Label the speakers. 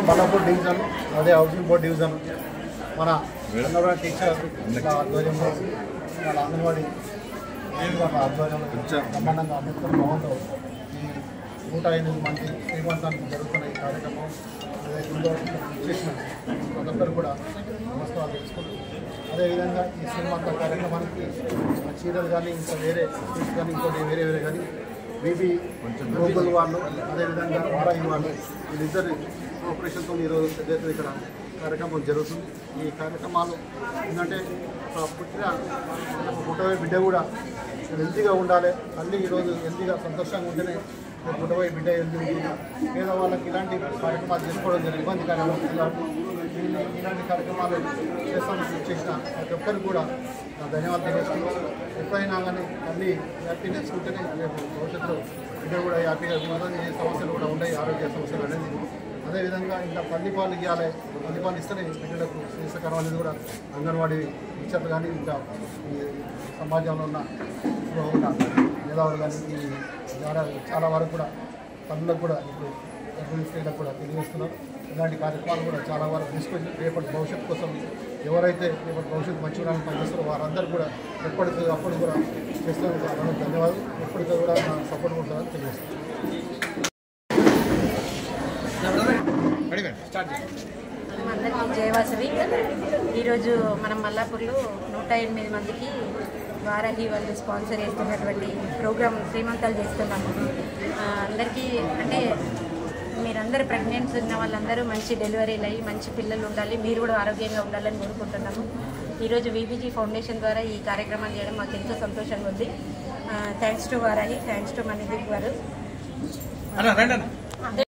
Speaker 1: Mallapur division అదే housing board division మన anganwadi teacher ఆధ్వర్యంలో వాళ్ళ అంగన్వాడీ ఆధ్వర్యంలో బ్రహ్మాండంగా అంబేద్కర్ భవన్లో ఈ 108 మంది శ్రీమంతానికి జరుగుతున్న ఈ కార్యక్రమం చేసిన ప్రతి ఒక్కరు కూడా నమస్కారాలు తెలుసుకుంటూ అదేవిధంగా ఈ శ్రీమంత కార్యక్రమానికి చీరలు కానీ ఇంకా వేరే స్వీట్స్ కానీ ఇంకోటి వేరే కానీ బీబీ గ్లోబల్ వాళ్ళు అదేవిధంగా వారాయి వాళ్ళు వీళ్ళిద్దరి కోఆపరేషన్తో ఈరోజు పెద్ద ఇక్కడ కార్యక్రమం జరుగుతుంది. ఈ కార్యక్రమాలు ఏంటంటే పుట్టబోయే బిడ్డ కూడా హెల్తీగా ఉండాలి. తల్లి ఈరోజు హెల్తీగా సంతోషంగా ఉంటేనే పుట్టబోయే బిడ్డ హెల్తీ ఉంటుంది. పేదవాళ్ళకి ఇలాంటి కార్యక్రమాలు చేసుకోవడం జరిగింది ఇబ్బందికరంగా ఇలాంటి కార్యక్రమాలు చేసిన ప్రతి ఒక్కరికి కూడా ధన్యవాదాలు తెలియజేస్తున్నాం. ఎప్పుడైనా కానీ తల్లి హ్యాపీనెస్ ఉంటేనే రేపు భవిష్యత్తులో బిడ్డ కూడా హ్యాపీగా ఉంటుంది. ఏ సమస్యలు కూడా ఉంటాయి ఆరోగ్య సమస్యలు అనేది. అదేవిధంగా ఇంకా తల్లిపాలు ఇవ్వాలి, తల్లిపాలు ఇస్తేనే బిడ్డలకు శ్రేయస్కరం అనేది కూడా అంగన్వాడీ టీచర్లు కానీ ఇంకా ఈ సమాజంలో ఉన్న మేధావులు కానీ ఈ ద్వారా చాలా వరకు కూడా తల్లులకు కూడా ఇప్పుడు గర్భిణీ స్త్రీలకు కూడా తెలియజేస్తున్నారు. ఇలాంటి కార్యక్రమాలు కూడా చాలా వరకు తీసుకొని రేపటి భవిష్యత్తు కోసం ఎవరైతే రేపటి భవిష్యత్తు మంచి ఉండాలని పనిచేస్తారో వారందరూ కూడా ఎప్పటికీ అప్పుడు కూడా చేస్తున్నారు. ధన్యవాదాలు. ఎప్పటికీ కూడా నా సపోర్ట్ ఉంటుందని తెలియజేస్తాను.
Speaker 2: అందరికీ జయవాసవి. ఈరోజు మనం మల్లాపూర్లో 108 మందికి వారాహి వాళ్ళు స్పాన్సర్ చేస్తున్నటువంటి ప్రోగ్రామ్ శ్రీమంతాలు చేస్తున్నాము. అందరికీ అంటే మీరందరూ ప్రెగ్నెన్సీ ఉన్న వాళ్ళందరూ మంచి డెలివరీలు అయ్యి మంచి పిల్లలు ఉండాలి, మీరు కూడా ఆరోగ్యంగా ఉండాలని కోరుకుంటున్నాము. ఈరోజు వీబీజీ ఫౌండేషన్ ద్వారా ఈ కార్యక్రమాలు చేయడం మాకు ఎంతో సంతోషంగా ఉంది. Thanks to Varahi, thanks to Manideep గారు.